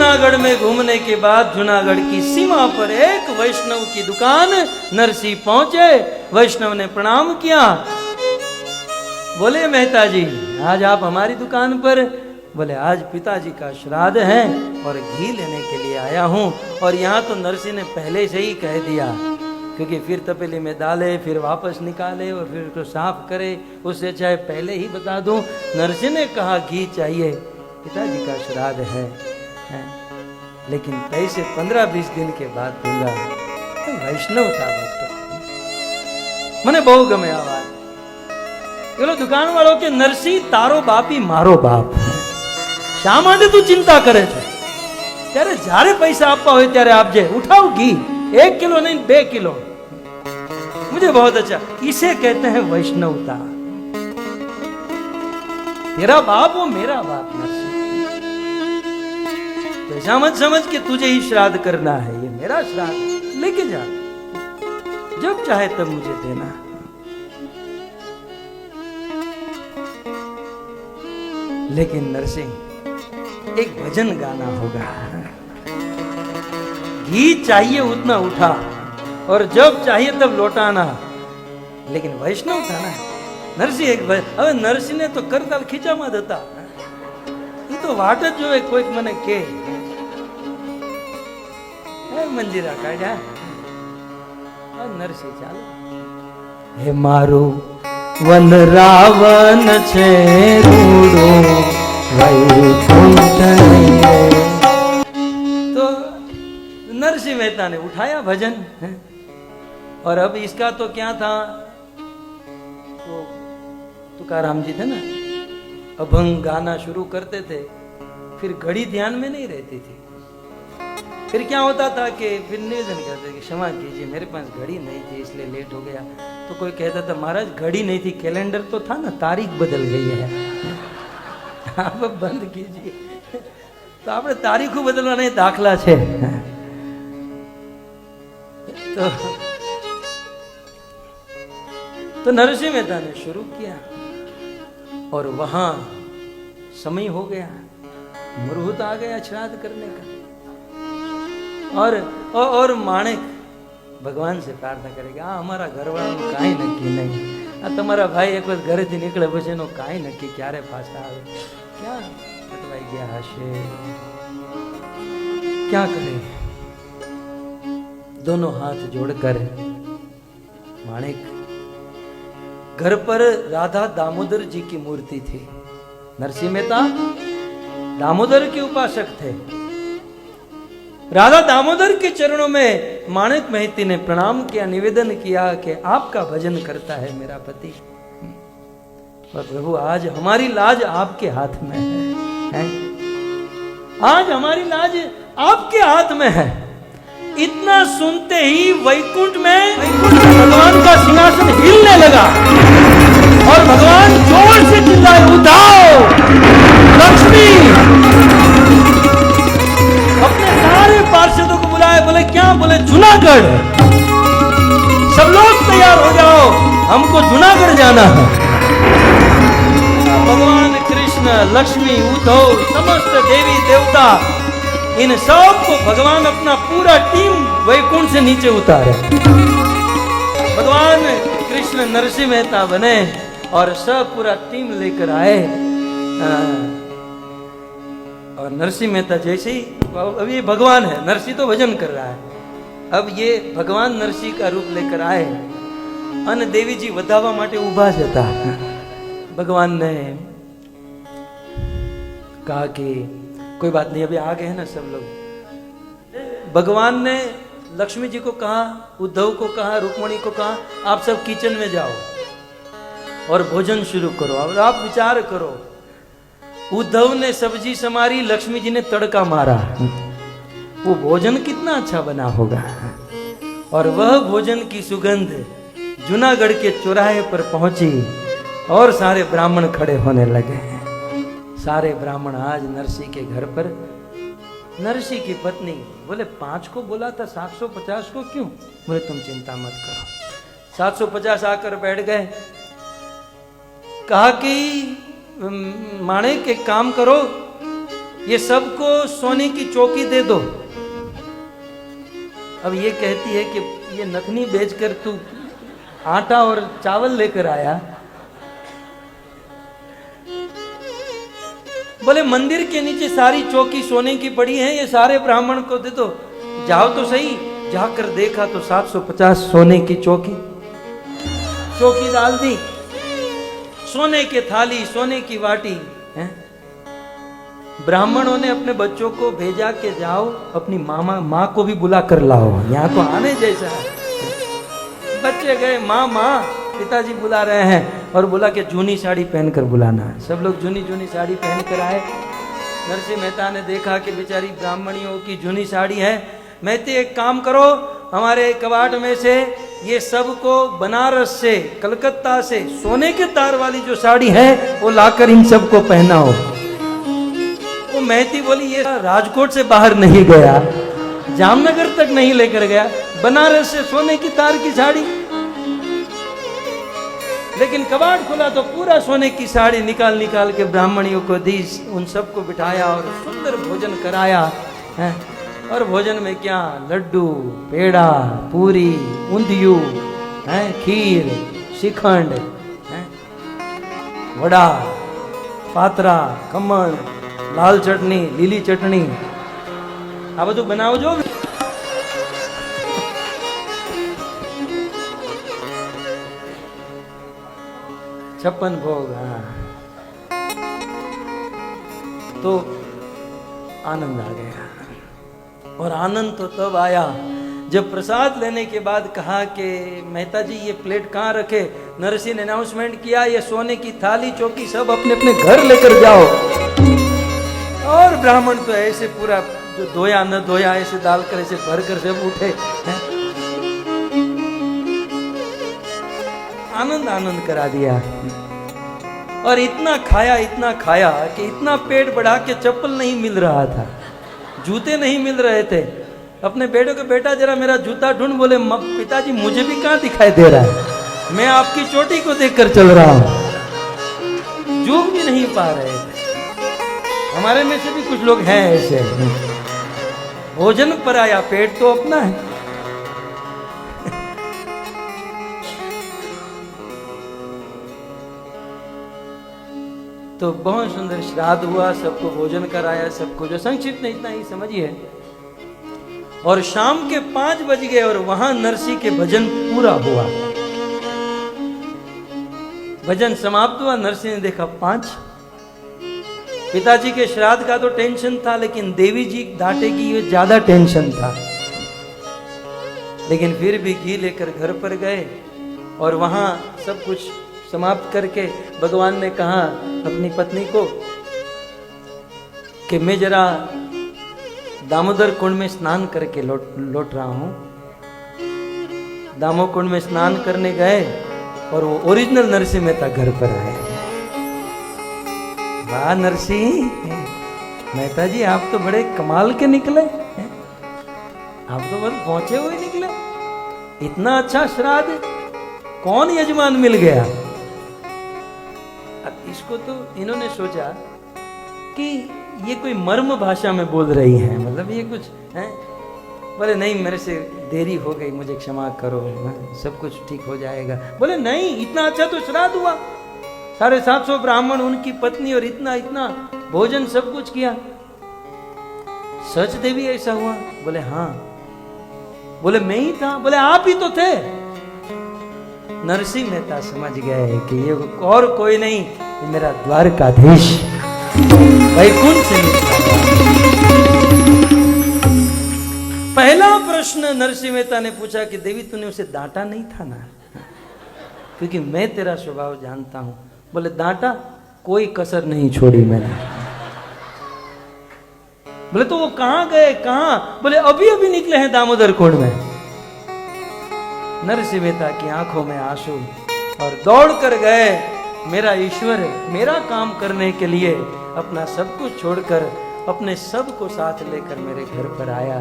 जूनागढ़ में घूमने के बाद जूनागढ़ की सीमा पर एक वैष्णव की दुकान। नरसिंह पहुंचे, वैष्णव ने प्रणाम किया। बोले मेहता जी, आज आप हमारी दुकान पर? बोले आज पिताजी का श्राद्ध है और घी लेने के लिए आया हूं। और यहाँ तो नरसिंह ने पहले से ही कह दिया, क्योंकि फिर तपेली में डाले, फिर वापस निकाले और फिर उसको साफ करे, उससे चाहे पहले ही बता दूं। नरसिंह ने कहा घी चाहिए, पिताजी का श्राद्ध है, लेकिन पैसे 15-20 दिन के बाद दूंगा। तो वैष्णव था भक्त, मने बहु गमे आ बात। चलो दुकान वालों के, नरसिंह तारो बापी मारो बाप, શા માટે તું ચિંતા કરે છે? ત્યારે જ્યારે પૈસા આપવા હોય ત્યારે આપજે, ઉઠાવ ઘી 1 किलो नहीं 2 किलो। मुझे बहुत अच्छा, इसे कहते हैं वैष्णवता। तेरा बाप वो मेरा बाप नरसिंह, तो ऐसा मत समझ कि तुझे ही श्राद्ध करना है, ये मेरा श्राद्ध, लेके जा, जब चाहे तब मुझे देना। लेकिन नरसिंह एक भजन गाना होगा, घी चाहिए उतना उठा और जब चाहिए तब लौटाना। लेकिन वैष्णव था ना नरसिंह, एक હવે નરસિંહને તો કરતાલ ખીચામાં જ હતા, એ તો વાટ જ જોવે કોઈક મને કે મંજીરા કાઢ્યા। નરસિંહ ચાલો, હે મારું વન રાવણ છે રૂડો वैकुंठ। तो नरसिंह मेहता ने उठाया भजन, और अब इसका तो क्या था, तो तुकाराम जी थे ना, अभंग गाना शुरू करते थे, फिर घड़ी ध्यान में नहीं रहती थी। फिर क्या होता था कि फिर निवेदन करते कि क्षमा कीजिए मेरे पास घड़ी नहीं थी इसलिए लेट हो गया। तो कोई कहता था महाराज घड़ी नहीं थी, कैलेंडर तो था ना, तारीख बदल गई है, आप बंद कीजिए। तो आपने तारीखों बदलवा नहीं, दाखला छे। तो नरसिंह मेहता ने शुरू किया और वहां समय हो गया, मुहूर्त आ गया श्राद्ध करने का। और माणिक भगवान से प्रार्थना करेगा, हमारा घरवाળાનું કાઈ નક્કી નહીં, આ તમારા ભાઈ એક વખત ઘરેથી નીકળે પછી એનો કાઈ નક્કી ક્યારે પાછા આવે, ક્યાં અટવાઈ ગયા હશે, क्या करे। दोनों हाथ जोड़कर माणिक, घर पर राधा दामोदर जी की मूर्ति थी। नरसिंह मेहता दामोदर के उपासक थे। राधा दामोदर के चरणों में माणिक महती ने प्रणाम किया, निवेदन किया कि आपका भजन करता है मेरा पति, और प्रभु आज हमारी लाज आपके हाथ में है, आज हमारी लाज आपके हाथ में है। इतना सुनते ही वैकुंठ में भगवान का सिंहासन हिलने लगा और भगवान जोर से चिल्लाए, उठाओ लक्ष्मी। अपने सारे पार्षदों को बुलाए, बोले क्या? बोले जूनागढ़, सब लोग तैयार हो जाओ, हमको जूनागढ़ जाना है। भगवान कृष्ण, लक्ष्मी, उद्धव, समस्त देवी देवता, इन सब को भगवान अपना पूरा टीम वैकुंठ से नीचे उतारे। भगवान कृष्ण नरसिंह मेहता बने और सब पूरा टीम लेकर आए। और नरसिंह मेहता जैसे ही, अब ये भगवान है, नरसिंह तो भजन कर रहा है, अब ये भगवान नरसिंह का रूप लेकर आए અને દેવીજી વધાવવા માટે ઊભા જ હતા। भगवान ने कहा कि कोई बात नहीं, अभी आ गए हैं ना सब लोग। भगवान ने लक्ष्मी जी को कहा, उद्धव को कहा, रुक्मणी को कहा, आप सब किचन में जाओ और भोजन शुरू करो। अब आप विचार करो, उद्धव ने सब्जी समारी, लक्ष्मी जी ने तड़का मारा, वो भोजन कितना अच्छा बना होगा। और वह भोजन की सुगंध जूनागढ़ के चौराहे पर पहुंची और सारे ब्राह्मण खड़े होने लगे। सारे ब्राह्मण आज नरसिंह के घर पर। नरसिंह की पत्नी बोले 5 को बोला था, 750 को क्यों? बोले तुम चिंता मत करो। 750 आकर बैठ गए। कहा कि माणिक एक काम करो, ये सबको सोने की चौकी दे दो। अब ये कहती है कि ये नथनी बेचकर तू आटा और चावल लेकर आया। बोले मंदिर के नीचे सारी चौकी सोने की पड़ी है, ये सारे ब्राह्मण को दे दो। जाओ तो सही। जाकर देखा तो 750 सोने की चौकी डाल दी, सोने के थाली, सोने की वाटी है। ब्राह्मणों ने अपने बच्चों को भेजा कि जाओ अपनी माँ को भी बुला कर लाओ, यहाँ तो आने जैसा है। बच्चे गए, माँ पिताजी बुला रहे हैं, और बोला कि जूनी साड़ी पहनकर बुलाना है। सब लोग जूनी साड़ी पहन कर आए। नरसिंह मेहता ने देखा कि बेचारी ब्राह्मणियों की जूनी साड़ी है। मेहते एक काम करो, हमारे कबाड़ में से ये सबको बनारस से, कलकत्ता से सोने के तार वाली जो साड़ी है वो लाकर इन सबको पहनाओ। वो महती बोली ये राजकोट से बाहर नहीं गया, जामनगर तक नहीं लेकर गया, बनारस से सोने की तार की साड़ी। लेकिन कबाड़ खुला तो पूरा सोने की साड़ी निकाल के ब्राह्मणियों को दी, उन सबको बिठाया और सुंदर भोजन कराया है। और भोजन में क्या, लड्डू, पेड़ा, पूरी, ऊंधियू है, खीर, श्रीखंड है, वड़ा, पात्रा, खमण, लाल चटनी, लीली चटनी, आ બધું બનાવો જો। छप्पन भोग। हाँ, तो आनंद आ गया। और आनंद तो तब आया जब प्रसाद लेने के बाद कहा कि मेहता जी ये प्लेट कहाँ रखे। नरसिंह ने अनाउंसमेंट किया, ये सोने की थाली चौकी सब अपने अपने घर लेकर जाओ। और ब्राह्मण तो ऐसे पूरा जो धोया न धोया ऐसे डालकर ऐसे भर कर सब उठे हैं? आनंद करा दिया। और इतना खाया कि इतना पेट बढ़ा के चप्पल नहीं मिल रहा था, जूते नहीं मिल रहे थे। अपने बेटे को, बेटा जरा मेरा जूता ढूंढ। बोले पिताजी मुझे भी कहाँ दिखाई दे रहा है, मैं आपकी चोटी को देखकर चल रहा हूं। जूम भी नहीं पा रहे थे। हमारे में से भी कुछ लोग हैं ऐसे, भोजन पर आया, पेट तो अपना है। तो बहुत सुंदर श्राद्ध हुआ, सबको भोजन कराया, सबको, जो संक्षिप्त में इतना ही समझिए। और शाम के 5 बज गए और वहां नरसिंह के भजन पूरा हुआ। भजन समाप्त हुआ, नरसिंह ने देखा 5। पिताजी के श्राद्ध का तो टेंशन था, लेकिन देवी जी डांटेगी ये ज्यादा टेंशन था। लेकिन फिर भी घी लेकर घर पर गए और वहां सब कुछ समाप्त करके भगवान ने कहा अपनी पत्नी को कि मैं जरा दामोदर कुंड में स्नान करके लौट रहा हूं। दामो कुंड में स्नान करने गए और वो ओरिजिनल नरसिंह मेहता घर पर आए। वाह नरसिंह मेहता जी, आप तो बड़े कमाल के निकले, आप तो बस पहुंचे हुए निकले। इतना अच्छा श्राद्ध, कौन यजमान मिल गया। अब इसको तो इन्होंने सोचा कि ये कोई मर्म भाषा में बोल रही है, मतलब ये कुछ है। बोले नहीं, मेरे से देरी हो गई, मुझे क्षमा करो, सब कुछ ठीक हो जाएगा। बोले नहीं, इतना अच्छा तो श्राद्ध हुआ, 750 ब्राह्मण, उनकी पत्नी, और इतना भोजन, सब कुछ किया। सच देवी ऐसा हुआ? बोले हाँ। बोले मैं ही था? बोले आप ही तो थे। नरसिंह मेहता समझ गए कि ये और कोई नहीं, ये मेरा द्वारकाधीश वैकुंठ से निकला। पहला प्रश्न नरसिंह मेहता ने पूछा कि देवी तूने उसे डांटा नहीं था ना, क्योंकि मैं तेरा स्वभाव जानता हूं। बोले डांटा, कोई कसर नहीं छोड़ी मैंने। बोले तो वो कहां गए, कहां? बोले अभी अभी निकले हैं दामोदर कुंड में। नरसिंह मेहता की आंखों में आंसू, और दौड़ कर गए। मेरा ईश्वर मेरा काम करने के लिए अपना सब कुछ छोड़कर अपने सब को साथ लेकर मेरे घर पर आया।